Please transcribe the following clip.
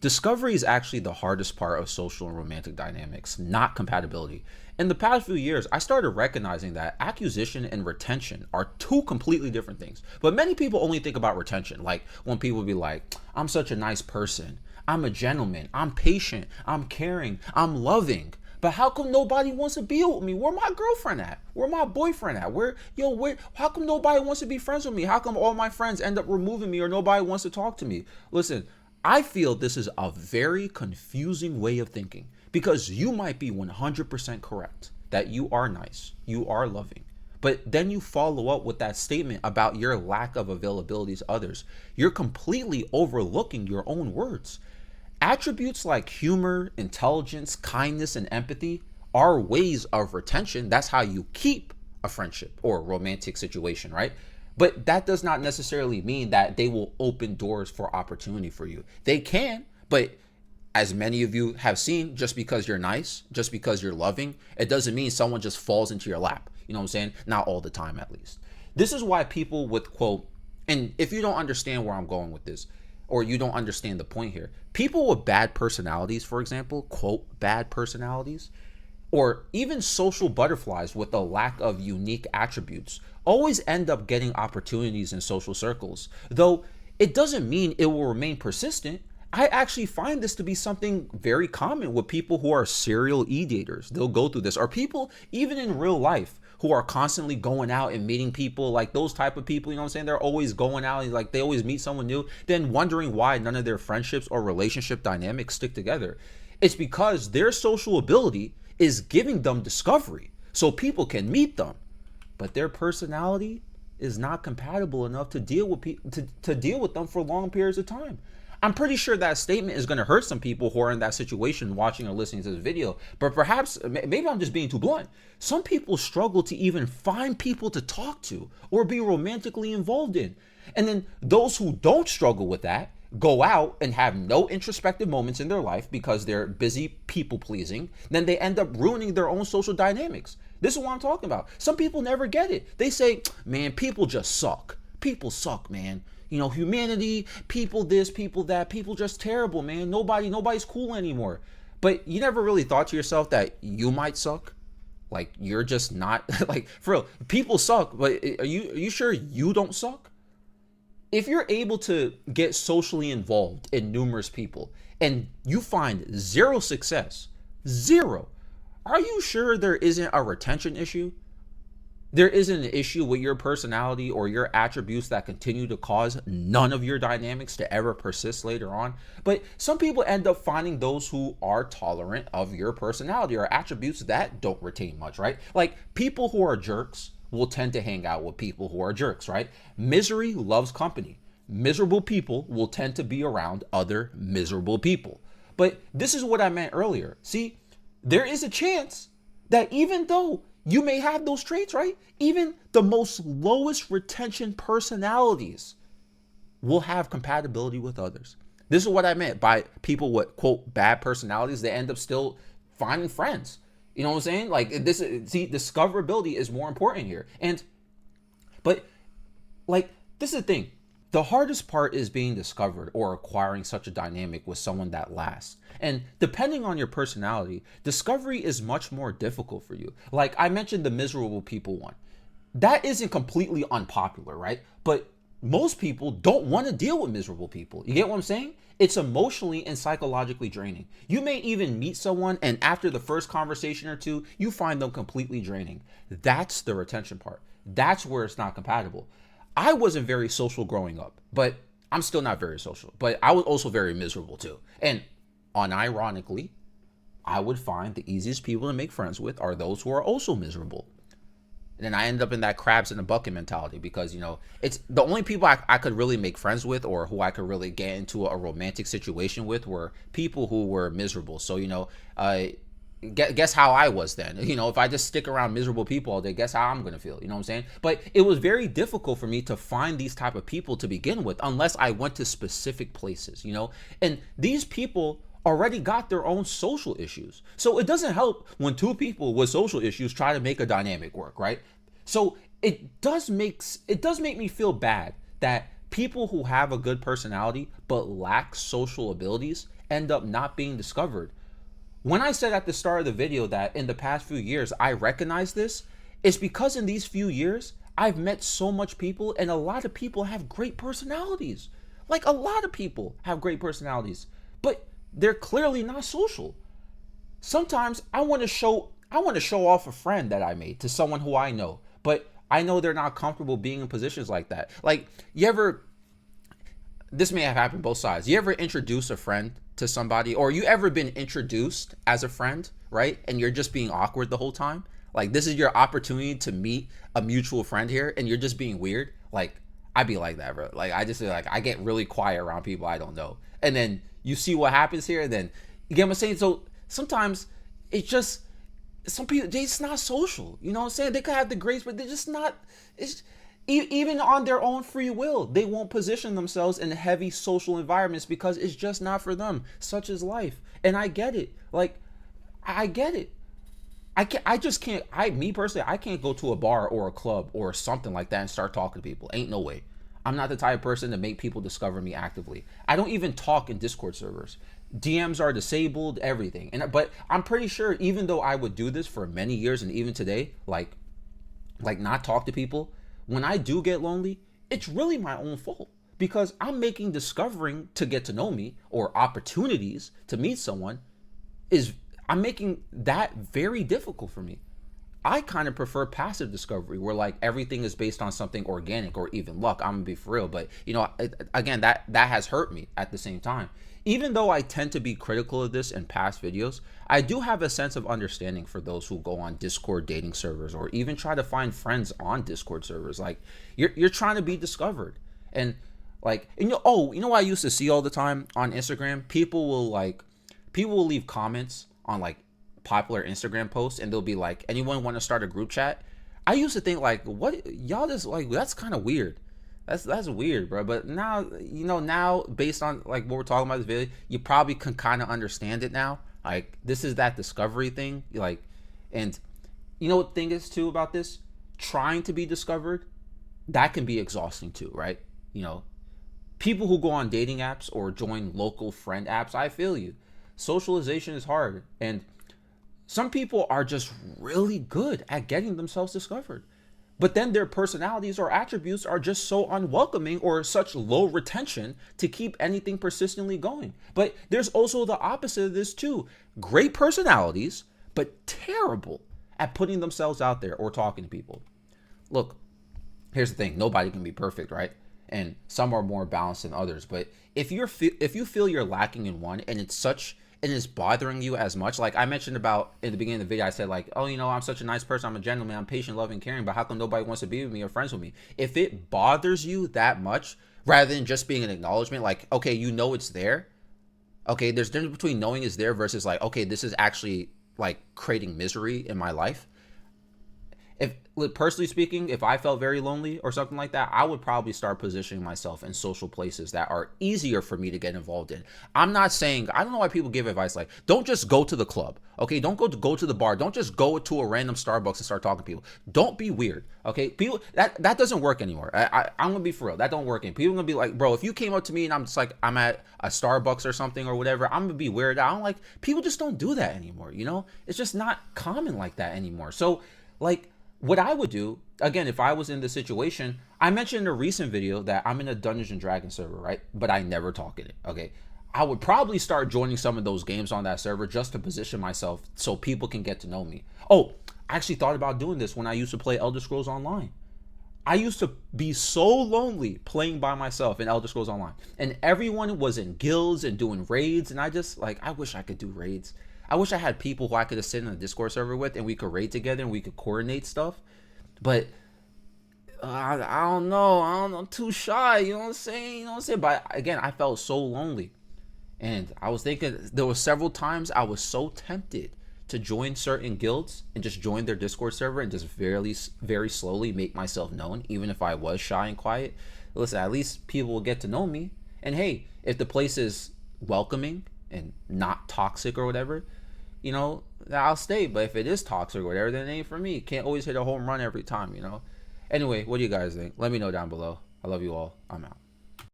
Discovery is actually the hardest part of social and romantic dynamics, not compatibility. In the past few years, I started recognizing that acquisition and retention are two completely different things. But many people only think about retention, like when people be like, I'm such a nice person, I'm a gentleman, I'm patient, I'm caring, I'm loving. But how come nobody wants to be with me? Where my girlfriend at? Where my boyfriend at? How come nobody wants to be friends with me? How come all my friends end up removing me or nobody wants to talk to me? Listen, I feel this is a very confusing way of thinking because you might be 100% correct that you are nice, you are loving. But then you follow up with that statement about your lack of availability to others. You're completely overlooking your own words. Attributes like humor, intelligence, kindness, and empathy are ways of retention. That's how you keep a friendship or a romantic situation, right? But that does not necessarily mean that they will open doors for opportunity for you. They can, but as many of you have seen, just because you're nice, just because you're loving, it doesn't mean someone just falls into your lap. You know what I'm saying? Not all the time, at least. This is why people with quote, and if you don't understand where I'm going with this, or you don't understand the point here, people with bad personalities, for example, quote, bad personalities, or even social butterflies with a lack of unique attributes always end up getting opportunities in social circles. Though it doesn't mean it will remain persistent. I actually find this to be something very common with people who are serial e-daters. They'll go through this, or people even in real life who are constantly going out and meeting people, like those type of people, you know what I'm saying? They're always going out and like they always meet someone new, then wondering why none of their friendships or relationship dynamics stick together. It's because their social ability is giving them discovery so people can meet them, but their personality is not compatible enough to deal with to deal with them for long periods of time. I'm pretty sure that statement is going to hurt some people who are in that situation watching or listening to this video, but perhaps maybe I'm just being too blunt. Some people struggle to even find people to talk to or be romantically involved in. And then those who don't struggle with that go out and have no introspective moments in their life because they're busy people pleasing, then they end up ruining their own social dynamics. This is what I'm talking about. Some people never get it. They say, man, people just suck. People suck, man. You know, humanity, people this, people that, people just terrible, man. Nobody's cool anymore. But you never really thought to yourself that you might suck? Like you're just not like for real. People suck, but are you sure you don't suck? If you're able to get socially involved in numerous people and you find zero success, zero, are you sure there isn't a retention issue? There isn't an issue with your personality or your attributes that continue to cause none of your dynamics to ever persist later on. But some people end up finding those who are tolerant of your personality or attributes that don't retain much, right? Like people who are jerks will tend to hang out with people who are jerks, right? Misery loves company. Miserable people will tend to be around other miserable people. But this is what I meant earlier. See, there is a chance that even though you may have those traits, right? Even the most lowest retention personalities will have compatibility with others. This is what I meant by people with quote bad personalities. They end up still finding friends. You know what I'm saying? Like this, see, discoverability is more important here. But like, this is the thing. The hardest part is being discovered or acquiring such a dynamic with someone that lasts. And depending on your personality, discovery is much more difficult for you. Like I mentioned the miserable people one. That isn't completely unpopular, right? But most people don't want to deal with miserable people. You get what I'm saying? It's emotionally and psychologically draining. You may even meet someone and after the first conversation or two, you find them completely draining. That's the retention part. That's where it's not compatible. I wasn't very social growing up, but I'm still not very social. But I was also very miserable too. And unironically, I would find the easiest people to make friends with are those who are also miserable. And then I end up in that crabs in a bucket mentality because, you know, it's the only people I could really make friends with or who I could really get into a romantic situation with were people who were miserable. So, you know, guess how I was then. You know, if I just stick around miserable people all day, guess how I'm gonna feel. You know what I'm saying? But it was very difficult for me to find these type of people to begin with unless I went to specific places, you know. And these people already got their own social issues, so it doesn't help when two people with social issues try to make a dynamic work, right? So it does make me feel bad that people who have a good personality but lack social abilities end up not being discovered. When I said at the start of the video that in the past few years I recognize this, it's because in these few years I've met so much people, and a lot of people have great personalities. Like, a lot of people have great personalities, but they're clearly not social. Sometimes I want to show off a friend that I made to someone who I know, but I know they're not comfortable being in positions like that. Like, this may have happened both sides. You ever introduce a friend to somebody, or you ever been introduced as a friend, right? And you're just being awkward the whole time? Like, this is your opportunity to meet a mutual friend here, and you're just being weird? Like, I be like that, bro. Like, I just feel like I get really quiet around people I don't know. And then you see what happens here, and then, you get what I'm saying? So sometimes it's just, some people, they're just not social. You know what I'm saying? They could have the grace, but they're just not, even on their own free will, they won't position themselves in heavy social environments because it's just not for them. Such is life. And I get it. Like, I get it. Me personally, I can't go to a bar or a club or something like that and start talking to people. Ain't no way. I'm not the type of person to make people discover me actively. I don't even talk in Discord servers. DMs are disabled, everything. But I'm pretty sure, even though I would do this for many years and even today, like not talk to people, when I do get lonely, it's really my own fault, because I'm making discovering to get to know me, or opportunities to meet someone, I'm making that very difficult for me. I kind of prefer passive discovery, where like everything is based on something organic or even luck. I'm gonna be for real, but again, that has hurt me at the same time. Even though I tend to be critical of this in past videos, I do have a sense of understanding for those who go on Discord dating servers, or even try to find friends on Discord servers. Like, you're trying to be discovered. And like, you know what I used to see all the time on Instagram? People will leave comments on like popular Instagram posts, and they'll be like, anyone want to start a group chat? I used to think like, what, y'all just like, that's kind of weird. That's weird, bro. But now, now based on like what we're talking about this video, you probably can kind of understand it now. Like, this is that discovery thing. Like, and you know what the thing is too about this? Trying to be discovered, that can be exhausting too, right? People who go on dating apps or join local friend apps, I feel you. Socialization is hard, and some people are just really good at getting themselves discovered. But then their personalities or attributes are just so unwelcoming, or such low retention to keep anything persistently going. But there's also the opposite of this too. Great personalities, but terrible at putting themselves out there or talking to people. Look, here's the thing. Nobody can be perfect, right? And some are more balanced than others. But if you feel you're lacking in one, and it's bothering you as much, like I mentioned about in the beginning of the video, I said like, oh, I'm such a nice person, I'm a gentleman, I'm patient, loving, caring, but how come nobody wants to be with me or friends with me? If it bothers you that much, rather than just being an acknowledgement, like, okay, it's there. Okay, there's a difference between knowing it's there versus like, okay, this is actually like creating misery in my life. If, personally speaking, if I felt very lonely or something like that, I would probably start positioning myself in social places that are easier for me to get involved in. I'm not saying, I don't know why people give advice like, don't just go to the club, okay? Don't go to the bar. Don't just go to a random Starbucks and start talking to people. Don't be weird, okay? People, that doesn't work anymore. I'm gonna be for real. That don't work. And people are gonna be like, bro, if you came up to me and I'm just like, I'm at a Starbucks or something or whatever, I'm gonna be weird. I don't like, people just don't do that anymore, It's just not common like that anymore. So, like, what I would do, again, if I was in this situation, I mentioned in a recent video that I'm in a Dungeons and Dragons server, right? But I never talk in it, okay? I would probably start joining some of those games on that server just to position myself so people can get to know me. Oh, I actually thought about doing this when I used to play Elder Scrolls Online. I used to be so lonely playing by myself in Elder Scrolls Online. And everyone was in guilds and doing raids, and I just, like, I wish I could do raids. I wish I had people who I could just sit in a Discord server with and we could raid together and we could coordinate stuff. But I don't know. I'm too shy. You know what I'm saying? But again, I felt so lonely. And I was thinking, there were several times I was so tempted to join certain guilds and just join their Discord server and just very, very slowly make myself known, even if I was shy and quiet. Listen, at least people will get to know me. And hey, if the place is welcoming and not toxic or whatever, I'll stay. But if it is toxic or whatever, then it ain't for me. Can't always hit a home run every time, Anyway, what do you guys think? Let me know down below. I love you all. I'm out.